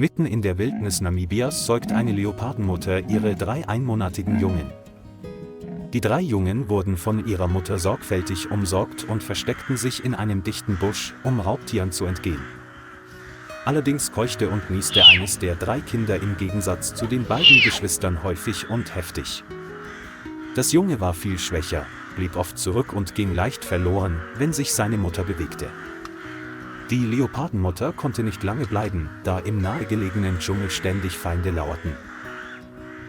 Mitten in der Wildnis Namibias säugt eine Leopardenmutter ihre 3 einmonatigen Jungen. Die 3 Jungen wurden von ihrer Mutter sorgfältig umsorgt und versteckten sich in einem dichten Busch, um Raubtieren zu entgehen. Allerdings keuchte und nieste eines der 3 Kinder im Gegensatz zu den beiden Geschwistern häufig und heftig. Das Junge war viel schwächer, blieb oft zurück und ging leicht verloren, wenn sich seine Mutter bewegte. Die Leopardenmutter konnte nicht lange bleiben, da im nahegelegenen Dschungel ständig Feinde lauerten.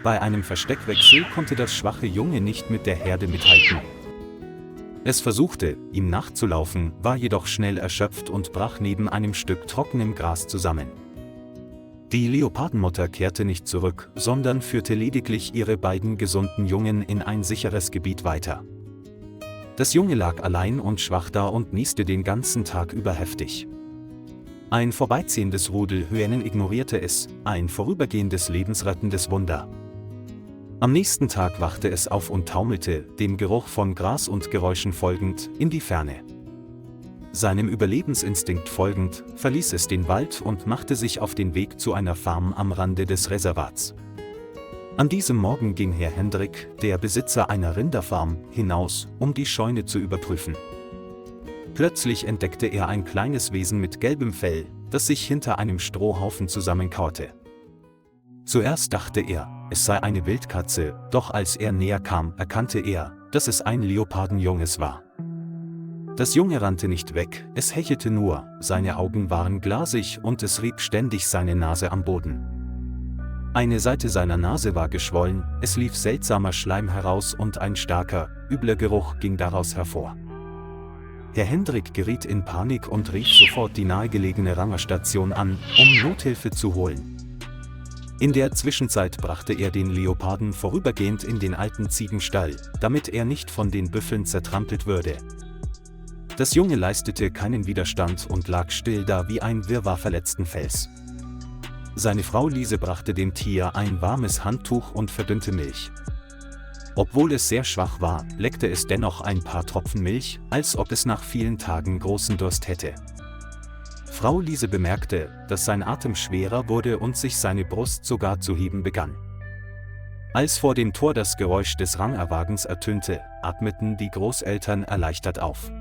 Bei einem Versteckwechsel konnte das schwache Junge nicht mit der Herde mithalten. Es versuchte, ihm nachzulaufen, war jedoch schnell erschöpft und brach neben einem Stück trockenem Gras zusammen. Die Leopardenmutter kehrte nicht zurück, sondern führte lediglich ihre beiden gesunden Jungen in ein sicheres Gebiet weiter. Das Junge lag allein und schwach da und nieste den ganzen Tag über heftig. Ein vorbeiziehendes Rudel Hyänen ignorierte es, ein vorübergehendes lebensrettendes Wunder. Am nächsten Tag wachte es auf und taumelte, dem Geruch von Gras und Geräuschen folgend, in die Ferne. Seinem Überlebensinstinkt folgend, verließ es den Wald und machte sich auf den Weg zu einer Farm am Rande des Reservats. An diesem Morgen ging Herr Hendrik, der Besitzer einer Rinderfarm, hinaus, um die Scheune zu überprüfen. Plötzlich entdeckte er ein kleines Wesen mit gelbem Fell, das sich hinter einem Strohhaufen zusammenkauerte. Zuerst dachte er, es sei eine Wildkatze, doch als er näher kam, erkannte er, dass es ein Leopardenjunges war. Das Junge rannte nicht weg, es hechelte nur, seine Augen waren glasig und es rieb ständig seine Nase am Boden. Eine Seite seiner Nase war geschwollen, es lief seltsamer Schleim heraus und ein starker, übler Geruch ging daraus hervor. Herr Hendrik geriet in Panik und rief sofort die nahegelegene Rangerstation an, um Nothilfe zu holen. In der Zwischenzeit brachte er den Leoparden vorübergehend in den alten Ziegenstall, damit er nicht von den Büffeln zertrampelt würde. Das Junge leistete keinen Widerstand und lag still da wie ein Wirrwarr verletzten Fells. Seine Frau Lise brachte dem Tier ein warmes Handtuch und verdünnte Milch. Obwohl es sehr schwach war, leckte es dennoch ein paar Tropfen Milch, als ob es nach vielen Tagen großen Durst hätte. Frau Lise bemerkte, dass sein Atem schwerer wurde und sich seine Brust sogar zu heben begann. Als vor dem Tor das Geräusch des Rangerwagens ertönte, atmeten die Großeltern erleichtert auf.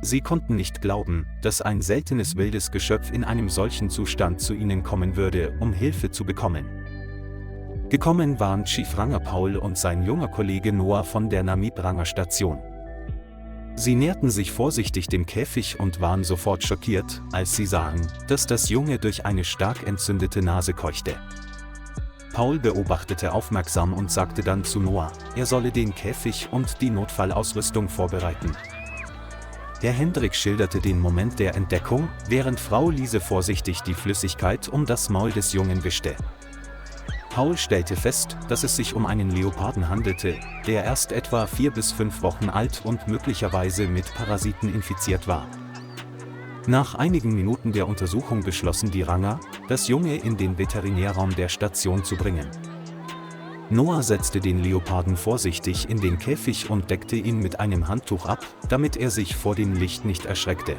Sie konnten nicht glauben, dass ein seltenes wildes Geschöpf in einem solchen Zustand zu ihnen kommen würde, um Hilfe zu bekommen. Gekommen waren Chief Ranger Paul und sein junger Kollege Noah von der Namib-Ranger-Station. Sie näherten sich vorsichtig dem Käfig und waren sofort schockiert, als sie sahen, dass das Junge durch eine stark entzündete Nase keuchte. Paul beobachtete aufmerksam und sagte dann zu Noah, er solle den Käfig und die Notfallausrüstung vorbereiten. Herr Hendrik schilderte den Moment der Entdeckung, während Frau Lise vorsichtig die Flüssigkeit um das Maul des Jungen wischte. Paul stellte fest, dass es sich um einen Leoparden handelte, der erst etwa 4 bis 5 Wochen alt und möglicherweise mit Parasiten infiziert war. Nach einigen Minuten der Untersuchung beschlossen die Ranger, das Junge in den Veterinärraum der Station zu bringen. Noah setzte den Leoparden vorsichtig in den Käfig und deckte ihn mit einem Handtuch ab, damit er sich vor dem Licht nicht erschreckte.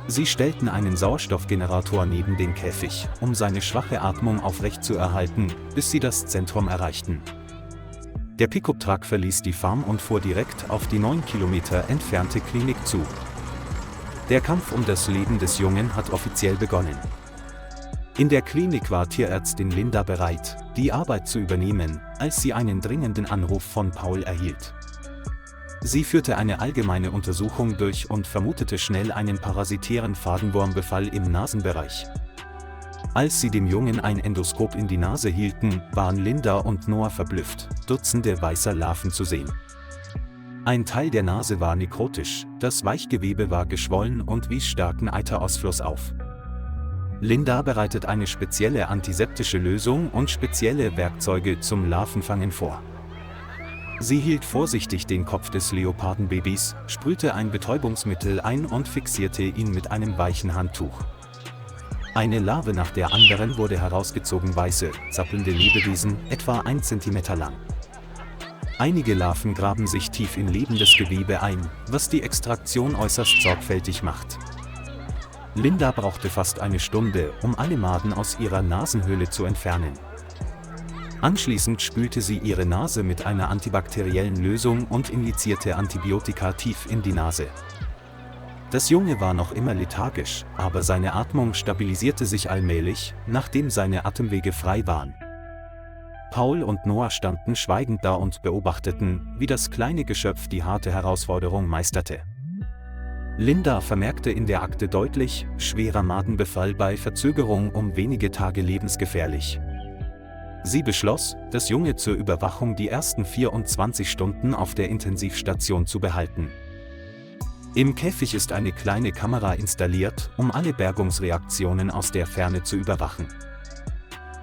Sie stellten einen Sauerstoffgenerator neben den Käfig, um seine schwache Atmung aufrechtzuerhalten, bis sie das Zentrum erreichten. Der Pickup-Truck verließ die Farm und fuhr direkt auf die 9 Kilometer entfernte Klinik zu. Der Kampf um das Leben des Jungen hat offiziell begonnen. In der Klinik war Tierärztin Linda bereit, die Arbeit zu übernehmen, als sie einen dringenden Anruf von Paul erhielt. Sie führte eine allgemeine Untersuchung durch und vermutete schnell einen parasitären Fadenwurmbefall im Nasenbereich. Als sie dem Jungen ein Endoskop in die Nase hielten, waren Linda und Noah verblüfft, Dutzende weißer Larven zu sehen. Ein Teil der Nase war nekrotisch, das Weichgewebe war geschwollen und wies starken Eiterausfluss auf. Linda bereitet eine spezielle antiseptische Lösung und spezielle Werkzeuge zum Larvenfangen vor. Sie hielt vorsichtig den Kopf des Leopardenbabys, sprühte ein Betäubungsmittel ein und fixierte ihn mit einem weichen Handtuch. Eine Larve nach der anderen wurde herausgezogen, weiße, zappelnde Lebewesen, etwa 1 Zentimeter lang. Einige Larven graben sich tief in lebendes Gewebe ein, was die Extraktion äußerst sorgfältig macht. Linda brauchte fast eine Stunde, um alle Maden aus ihrer Nasenhöhle zu entfernen. Anschließend spülte sie ihre Nase mit einer antibakteriellen Lösung und injizierte Antibiotika tief in die Nase. Das Junge war noch immer lethargisch, aber seine Atmung stabilisierte sich allmählich, nachdem seine Atemwege frei waren. Paul und Noah standen schweigend da und beobachteten, wie das kleine Geschöpf die harte Herausforderung meisterte. Linda vermerkte in der Akte deutlich: schwerer Madenbefall bei Verzögerung um wenige Tage lebensgefährlich. Sie beschloss, das Junge zur Überwachung die ersten 24 Stunden auf der Intensivstation zu behalten. Im Käfig ist eine kleine Kamera installiert, um alle Bergungsreaktionen aus der Ferne zu überwachen.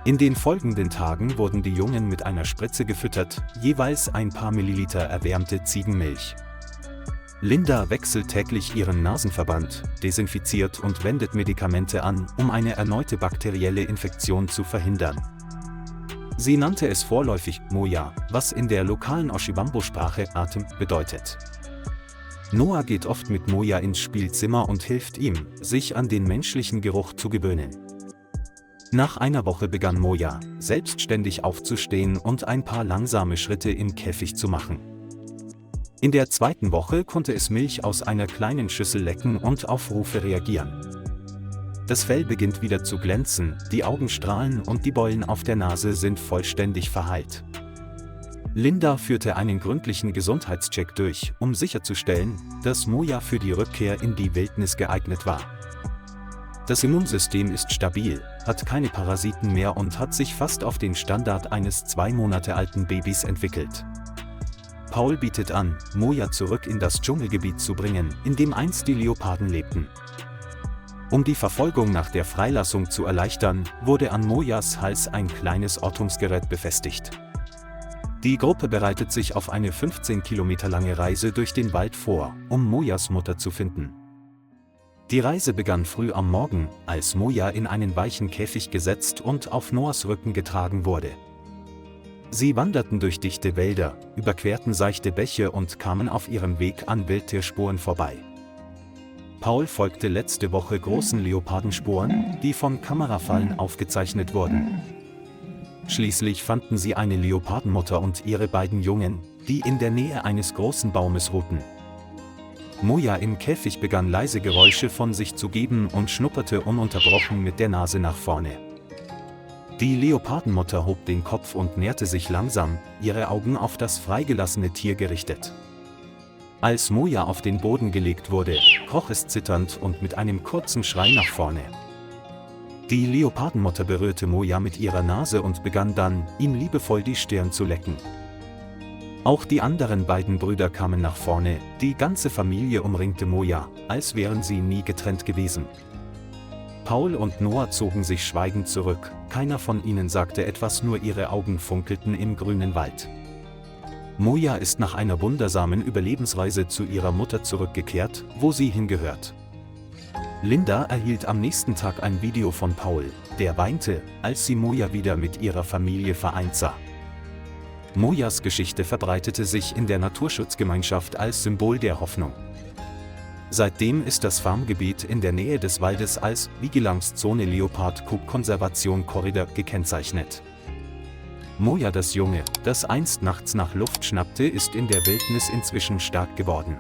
In den folgenden Tagen wurden die Jungen mit einer Spritze gefüttert, jeweils ein paar Milliliter erwärmte Ziegenmilch. Linda wechselt täglich ihren Nasenverband, desinfiziert und wendet Medikamente an, um eine erneute bakterielle Infektion zu verhindern. Sie nannte es vorläufig Moja, was in der lokalen Oshiwambo-Sprache Atem bedeutet. Noah geht oft mit Moja ins Spielzimmer und hilft ihm, sich an den menschlichen Geruch zu gewöhnen. Nach einer Woche begann Moja, selbstständig aufzustehen und ein paar langsame Schritte im Käfig zu machen. In der zweiten Woche konnte es Milch aus einer kleinen Schüssel lecken und auf Rufe reagieren. Das Fell beginnt wieder zu glänzen, die Augen strahlen und die Beulen auf der Nase sind vollständig verheilt. Linda führte einen gründlichen Gesundheitscheck durch, um sicherzustellen, dass Moja für die Rückkehr in die Wildnis geeignet war. Das Immunsystem ist stabil, hat keine Parasiten mehr und hat sich fast auf den Standard eines 2 Monate alten Babys entwickelt. Paul bietet an, Moja zurück in das Dschungelgebiet zu bringen, in dem einst die Leoparden lebten. Um die Verfolgung nach der Freilassung zu erleichtern, wurde an Mojas Hals ein kleines Ortungsgerät befestigt. Die Gruppe bereitet sich auf eine 15 Kilometer lange Reise durch den Wald vor, um Mojas Mutter zu finden. Die Reise begann früh am Morgen, als Moja in einen weichen Käfig gesetzt und auf Noahs Rücken getragen wurde. Sie wanderten durch dichte Wälder, überquerten seichte Bäche und kamen auf ihrem Weg an Wildtierspuren vorbei. Paul folgte letzte Woche großen Leopardenspuren, die von Kamerafallen aufgezeichnet wurden. Schließlich fanden sie eine Leopardenmutter und ihre beiden Jungen, die in der Nähe eines großen Baumes ruhten. Moja im Käfig begann leise Geräusche von sich zu geben und schnupperte ununterbrochen mit der Nase nach vorne. Die Leopardenmutter hob den Kopf und näherte sich langsam, ihre Augen auf das freigelassene Tier gerichtet. Als Moja auf den Boden gelegt wurde, kroch es zitternd und mit einem kurzen Schrei nach vorne. Die Leopardenmutter berührte Moja mit ihrer Nase und begann dann, ihm liebevoll die Stirn zu lecken. Auch die anderen beiden Brüder kamen nach vorne, die ganze Familie umringte Moja, als wären sie nie getrennt gewesen. Paul und Noah zogen sich schweigend zurück, keiner von ihnen sagte etwas, nur ihre Augen funkelten im grünen Wald. Moja ist nach einer wundersamen Überlebensreise zu ihrer Mutter zurückgekehrt, wo sie hingehört. Linda erhielt am nächsten Tag ein Video von Paul, der weinte, als sie Moja wieder mit ihrer Familie vereint sah. Mojas Geschichte verbreitete sich in der Naturschutzgemeinschaft als Symbol der Hoffnung. Seitdem ist das Farmgebiet in der Nähe des Waldes als Vigilance-Zone Leopard-Konservation-Korridor gekennzeichnet. Moja, das Junge, das einst nachts nach Luft schnappte, ist in der Wildnis inzwischen stark geworden.